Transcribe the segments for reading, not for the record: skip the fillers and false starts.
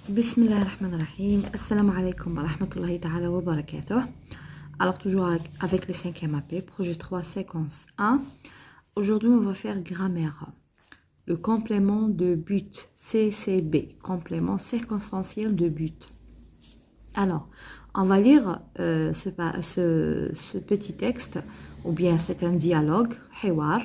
Bismillah ar-Rahman ar-Rahim. Assalamu alaikum wa rahmatullahi ta'ala wa barakatuh. Alors, toujours avec le 5e AP, projet 3, séquence 1. Aujourd'hui, on va faire grammaire. Le complément de but, CCB, complément circonstanciel de but. Alors, on va lire ce petit texte, ou bien c'est un dialogue, hiwar,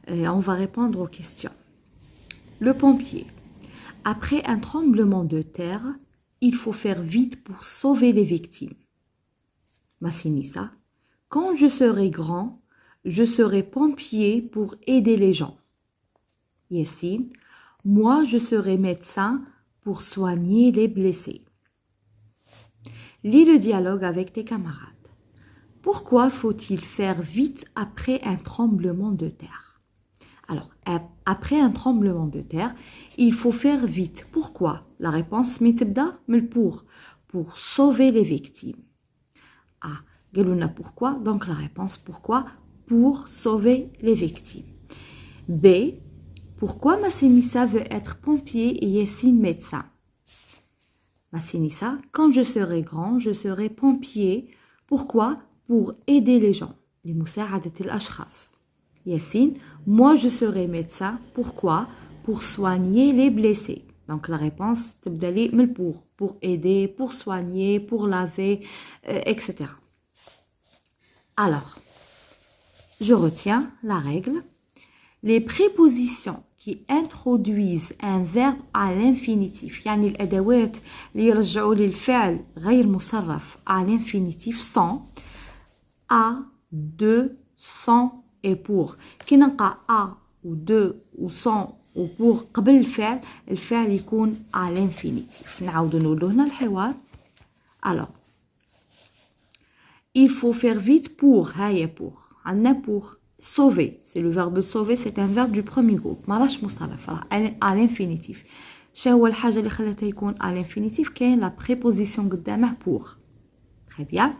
et on va répondre aux questions. Le pompier. Après un tremblement de terre, il faut faire vite pour sauver les victimes. Massinissa. Quand je serai grand, je serai pompier pour aider les gens. Yassine. Moi, je serai médecin pour soigner les blessés. Lis le dialogue avec tes camarades. Pourquoi faut-il faire vite après un tremblement de terre? Alors, après un tremblement de terre, il faut faire vite. Pourquoi? La réponse mitibda, mais pour sauver les victimes. Ah, galuna pourquoi? Donc la réponse pourquoi? Pour sauver les victimes. B, pourquoi Massinissa veut être pompier et Yassine médecin? Massinissa, quand je serai grand, je serai pompier. Pourquoi? Pour aider les gens. Les musa'adat al-ashkhas. Yassine, moi je serai médecin. Pourquoi? Pour soigner les blessés. Donc la réponse, tibdali pour aider, pour soigner, pour laver, etc. Alors, je retiens la règle. Les prépositions qui introduisent un verbe à l'infinitif, يعني الأدوات اللي يرجعوا للفعل غير مصرف à l'infinitif sont à, de, sans et pour. كي نلقى à ou de ou sans ou pour قبل الفعل يكون à l'infinitif. نعاودو نقولو هنا الحوار. Alors, il faut faire vite pour, هاي pour. عندنا pour sauver, c'est le verbe sauver, c'est un verbe du premier groupe. ماراش مصرف à l'infinitif. شنو الحاجة اللي خلاتها يكون à l'infinitif؟ كاين la préposition قدامه pour. Très bien.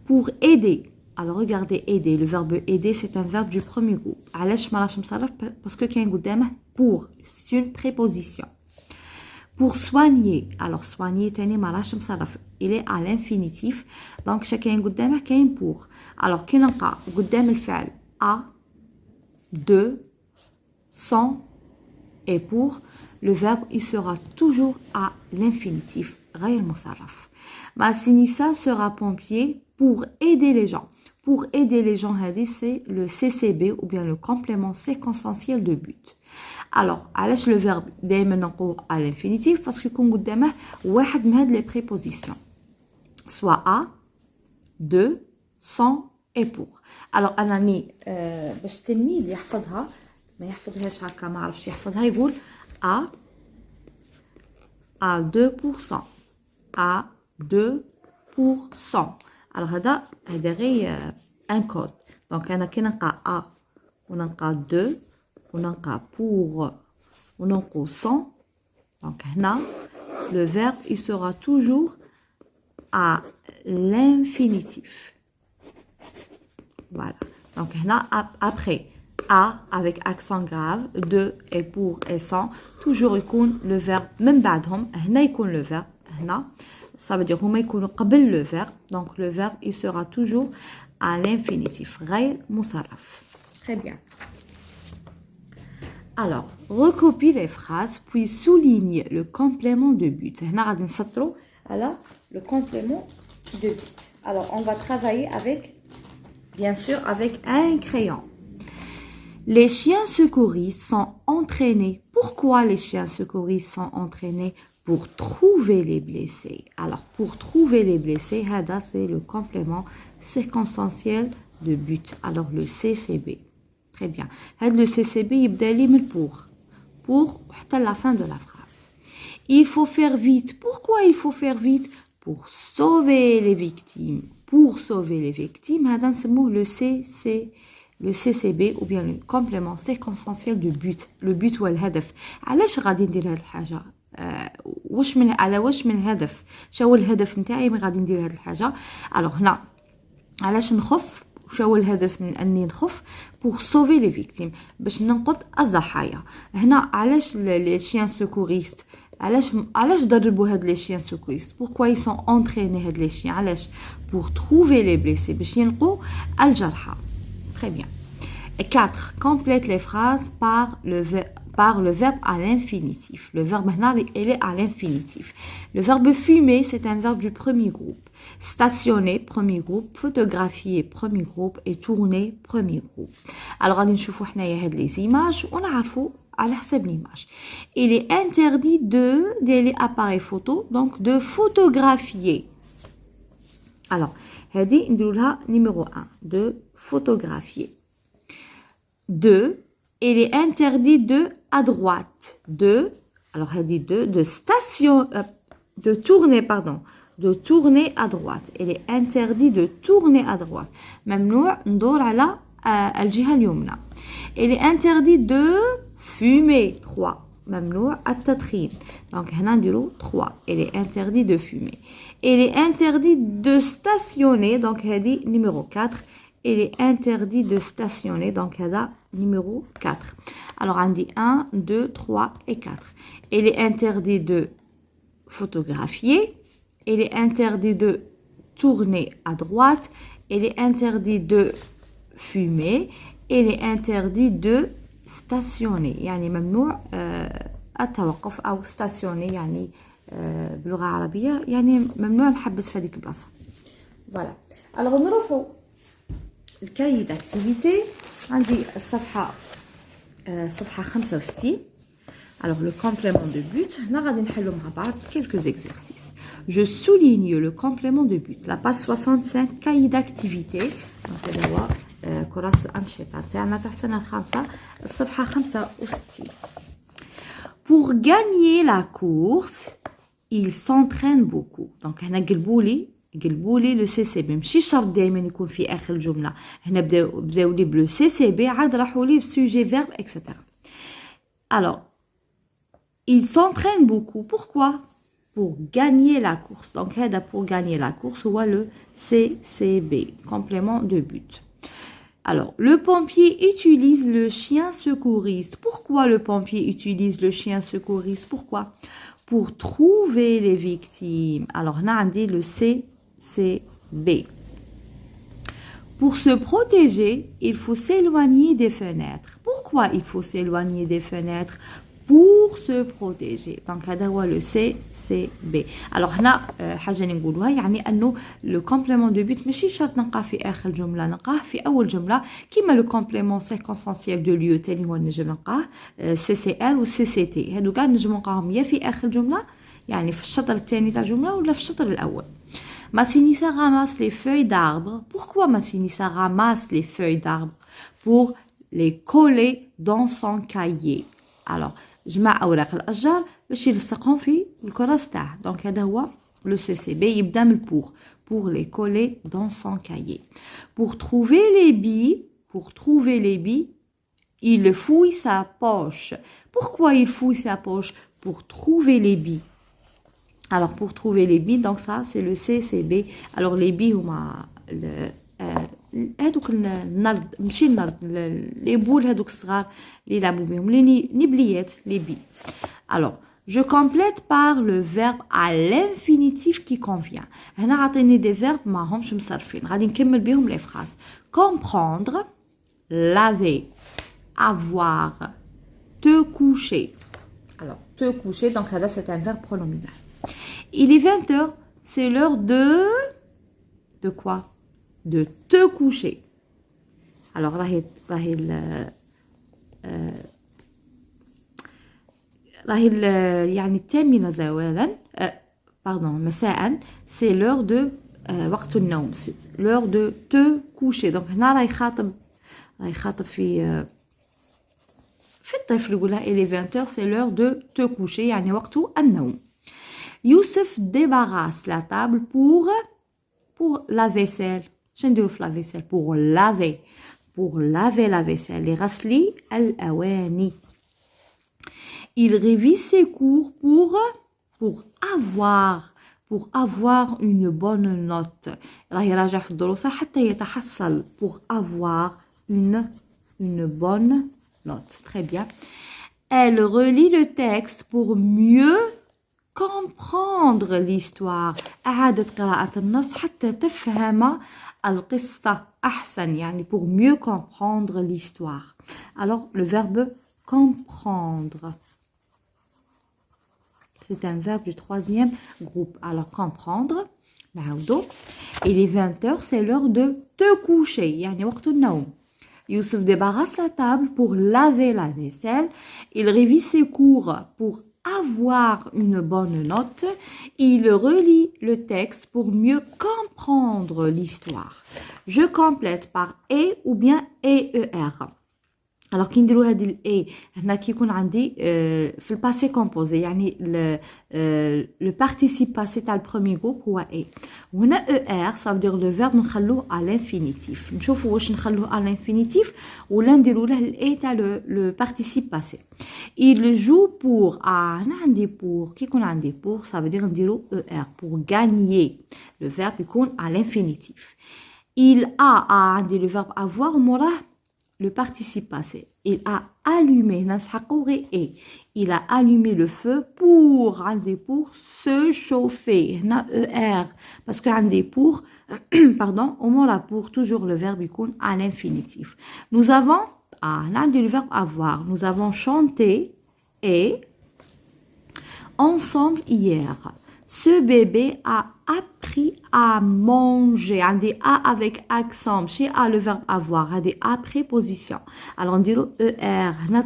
Pour aider. Alors regardez aider, le verbe aider c'est un verbe du premier groupe. علاش ماراش مصرف؟ parce que كاين قدامه pour, c'est une préposition. Pour soigner, alors soigner تاني ماراش مصرف, il est à l'infinitif. donc شكاين قدامه كاين pour. alors كي نلقى قدام الفعل à, de, sans et pour, le verbe il sera toujours à l'infinitif. غير مصرف. Massinissa sera pompier pour aider les gens. Pour aider les gens, c'est le CCB ou bien le complément circonstanciel de but. Alors, علاش le verbe دائما نقول à l'infinitif parce que يكون قدامه واحد من هاد les prépositions. Soit à, de, sans et pour. Alors أناني باش التلميذ يحفظها ما يحفظهاش هكا ما عرفش يحفظها يقول à 2%. à 2%. Alors هذا غير un code. donc أنا كي نلقى à ونلقى 2 ونلقى pour ونلقى 100. donc هنا le verbe il sera toujours à l'infinitif. Voilà. Donc هنا après à avec accent grave, de et pour et sans, toujours يكون le verbe من بعدهم هنا يكون le verbe هنا. Ça veut dire هما يكونوا قبل le verbe. donc le verbe il sera toujours à l'infinitif غير مصرف. Très bien. Alors, recopie les phrases puis souligne le complément de but. هنا غادي نسطروا على le complément de but. Alors, on va travailler avec, bien sûr, avec un crayon. Les chiens secouristes sont entraînés. Pourquoi les chiens secouristes sont entraînés? Pour trouver les blessés. Alors, pour trouver les blessés, هذا c'est le complément circonstanciel de but. Alors, le CCB. Très bien. Le CCB يبدأ لي من pour حتى la fin de la phrase. Il faut faire vite. Pourquoi il faut faire vite? Pour sauver les victimes. Pour sauver les victimes, هذا نسموه le CCB ou bien le complément circonstanciel du but. Le but هو الهدف. علاش غادي ندير هاد الحاجة؟ واش من على واش من هدف؟ شنو الهدف نتاعي من غادي ندير هاد الحاجة؟ alors هنا علاش نخف؟ شنو الهدف من اني نخف؟ pour sauver les victimes باش ننقذ الضحايا. هنا علاش les chiens secouristes علاش دربوا هاد les chiens secouristes pourquoi ils sont entraînés هاد les chiens علاش pour trouver les blessés باش يلقوا الجرحى très bien 4 complète les phrases par le verbe à l'infinitif. Le verbe maintenant, il est à l'infinitif. Le verbe fumer, c'est un verbe du premier groupe. Stationner, premier groupe. Photographier, premier groupe. Et tourner, premier groupe. Alors, on va voir les images. On a à l'image. Il est interdit de appareils photo, donc de photographier. Alors, هذه نديرولها numéro 1, de photographier. 2, il est interdit de à droite. 2, alors elle dit de tourner, pardon. De tourner à droite. Il est interdit de tourner à droite. ممنوع ندور على الجهة اليمنى. Il est interdit de fumer. 3. ممنوع التدخين. Donc هنا نديرو 3. Il est interdit de fumer. Il est interdit de stationner. Donc هذه numéro 4. Il est interdit de stationner. Donc هذا numéro 4. Alors on dit 1, 2, 3 et 4. Il est interdit de photographier. Il est interdit de tourner à droite. Il est interdit de fumer. Il est interdit de stationner. يعني ممنوع التوقف أو stationner يعني بلغة عربية يعني ممنوع نحبس في هذيك البلاصة. Voilà. Alors نروحوا الكاي داكتيفيتي عندي الصفحة 65. Alors le complément de but هنا غادي نحلو مع بعض quelques exercices. Je souligne le complément de but. La page 65 cahier d'activité. Donc هذا هو كراس الأنشطة تاعنا تاع السنة الخامسة الصفحة 65. Pour gagner la course, il s'entraîne beaucoup. Donc هنا قلبوا لي لو سي سي بي ماشي شرط دائما يكون في اخر الجمله هنا بداو لي بلو سي سي بي عاد راحوا لي بسوجي فيرب اكسترا. Alors il s'entraîne beaucoup. Pourquoi? Pour gagner la course. Donc هذا pour gagner la course هو le CCB, complément de but. Alors le pompier utilise le chien secouriste. Pourquoi le pompier utilise le chien secouriste? Pourquoi? Pour trouver les victimes. Alors هنا عندي le CCB. Pour se protéger, il faut s'éloigner des fenêtres. Pourquoi il faut s'éloigner des fenêtres? Pour se protéger. Donc هذا هو le CCB. Alors هنا حاجة نقولوها يعني أنه le complément de but ماشي شرط نلقاه في آخر جملة نلقاه في أول جملة كيما le complément circonstanciel de lieu تاني هو نجم نلقاه CCL و CCT. هادو كاع نجم نلقاهم يا في آخر جملة يعني في الشطر الثاني تاع الجملة ولا في الشطر الأول. Massinissa ramasse les feuilles d'arbre. Pourquoi Massinissa ramasse les feuilles d'arbre? Pour les coller dans son cahier. Alors جمع أوراق الأشجار باش يلصقهم في الكراس تاعه. دونك هذا هو لو سي سي بي يبدا من pour les coller dans son cahier. Pour trouver les billes, il fouille sa poche. Pourquoi il fouille sa poche? Pour trouver les billes. Alors pour trouver les billes, donc ça c'est le CCB. Alors les billes هما هادوك النرد ماشي النرد لي بول هادوك الصغار اللي يلعبوا بهم لي نبليات لي بي. Alors je complète par le verbe à l'infinitif qui convient. هنا عطيني دي فيرب ما همش مصرفين غادي نكمل بهم لي فراز. Comprendre, laver, avoir, te coucher. Alors te coucher donc هذا c'est un verbe pronominal. Il est 20h, c'est l'heure de quoi? De te coucher. Alors يعني الثامنة زوالا pardon مساء c'est l'heure de وقت النوم l'heure de te coucher. donc هنا راه يخاطب في الطفل يقولها il est 20h c'est l'heure de te coucher يعني وقت النوم. Youssef débarrasse la table pour la vaisselle. شنديرو في la vaisselle? pour laver la vaisselle. لغسل الأواني. Il révise ses cours pour avoir une bonne note. راه يراجع في الدروس حتى يتحصل pour avoir une bonne note. Très bien. Elle relit le texte pour mieux comprendre l'histoire. إعادة قراءة النص حتى تفهم القصة أحسن يعني pour mieux comprendre l'histoire. Alors le verbe comprendre. C'est un verbe du troisième groupe. Alors comprendre. Il est 20h, c'est l'heure de te coucher. يعني وقت النوم. Youssef débarrasse la table pour laver la vaisselle. Il révise ses cours pour avoir une bonne note. Il relit le texte pour mieux comprendre l'histoire. Je complète par et ou bien ER. Alors كي نديرو هذه الاي هنا كيكون عندي في الباسي كومبوزي يعني لو بارتيسيب باسي تاع البروميير جروب هو اي وهنا او ار صافي دير لو فيرب نخلوه على الانفينيتيف نشوفوا واش نخلوه على الانفينيتيف ولا نديروا له الاي تاع لو بارتيسيب باسي il joue pour هنا عندي pour كي يكون عندي pour صافي دير نديرو او ار pour gagner le verbe يكون على الانفينيتيف il a عندي le verbe avoir موراه le participe passé. Il a allumé, il a allumé le feu pour se chauffer. ER. Parce que pour, pardon, au moins là pour, toujours le verbe à l'infinitif. Nous avons, le verbe avoir. Nous avons chanté et ensemble hier. Ce bébé a appris à manger. On dit a avec accent. Chez a le verbe avoir. On dit a préposition. Alors on dit ER. On a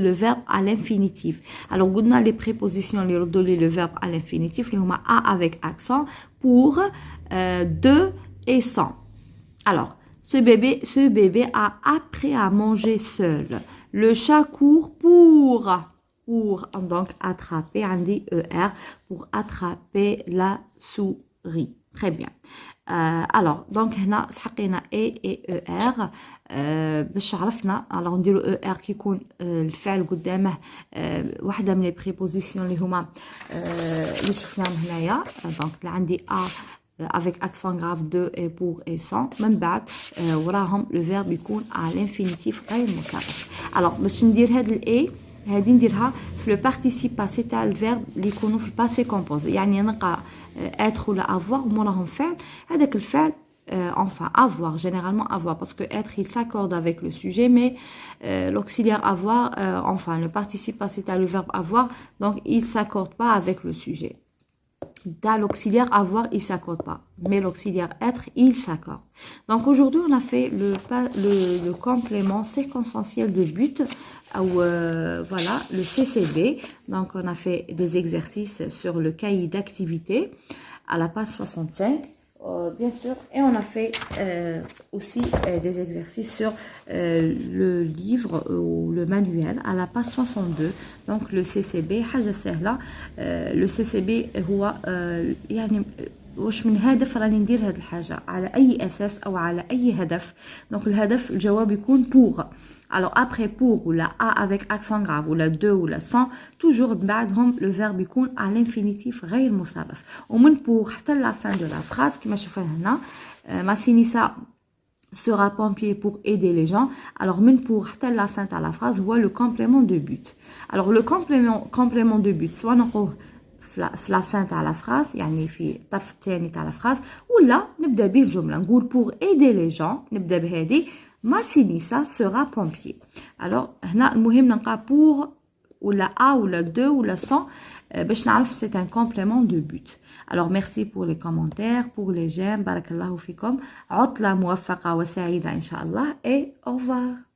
le verbe à l'infinitif. Alors on a les prépositions. On a le verbe à l'infinitif. On a a avec accent pour de et sans. Alors ce bébé a appris à manger seul. Le chat court pour donc attraper, on dit ER, pour attraper la souris. Très bien. Alors, donc, هنا سحقينا et ER باش عرفنا. Alors, نديرو ER كي يكون الفعل قدامه واحدة من لي بريبوزيسيون اللي هما اللي شفناهم هنايا. دونك اللي عندي avec accent grave de et pour et sans من بعد وراهم le verbe يكون à l'infinitif غير مصرف. Alors, باش ندير هاد الاي هذه نديرها في لو بارتيسيب باسي تاع الفيرب اللي يكونوا في الباسي كومبوزي يعني نلقى être ولا avoir وموراهم فعل هذاك الفعل enfin avoir généralement avoir parce que être il s'accorde avec le sujet mais l'auxiliaire avoir enfin le participe passé t'a le verbe avoir donc il s'accorde pas avec le sujet. Dans l'auxiliaire avoir, il ne s'accorde pas. Mais l'auxiliaire être, il s'accorde. Donc aujourd'hui, on a fait le complément séquentiel de but. Voilà, le CCB. Donc on a fait des exercices sur le cahier d'activité à la page 65. Bien sûr, et on a fait aussi des exercices sur le livre ou le manuel à la page 62. Donc le CCB حاجة سهلة. le CCB هو يعني واش من هدف راني ندير هاد الحاجة على أي أساس أو على أي هدف. donc الهدف الجواب يكون pour. Alors après pour ou la a avec accent grave ou la de ou la sans toujours بعدهم le verbe يكون à l'infinitif غير مصرف ومن pour حتى la fin de la phrase كما شوفنا هنا Massinissa sera pompier pour aider les gens. Alors من pour حتى la fin de la phrase هو le complément de but. Alors le complément de but soit نقوله في la fin تاع la phrase يعني في الطرف الثاني تاع la phrase ولا نبدا به الجمله نقول pour aider les gens نبدا بهذه Massinissa sera pompier. Alors, هنا المهم نلقى pour ou la a ou la de ou la sans باش نعرف c'est un complément de but. Alors, merci pour les commentaires, pour les j'aime. Barakallahu fikum. عطلة موفقة وسعيدة إن شاء الله et au revoir.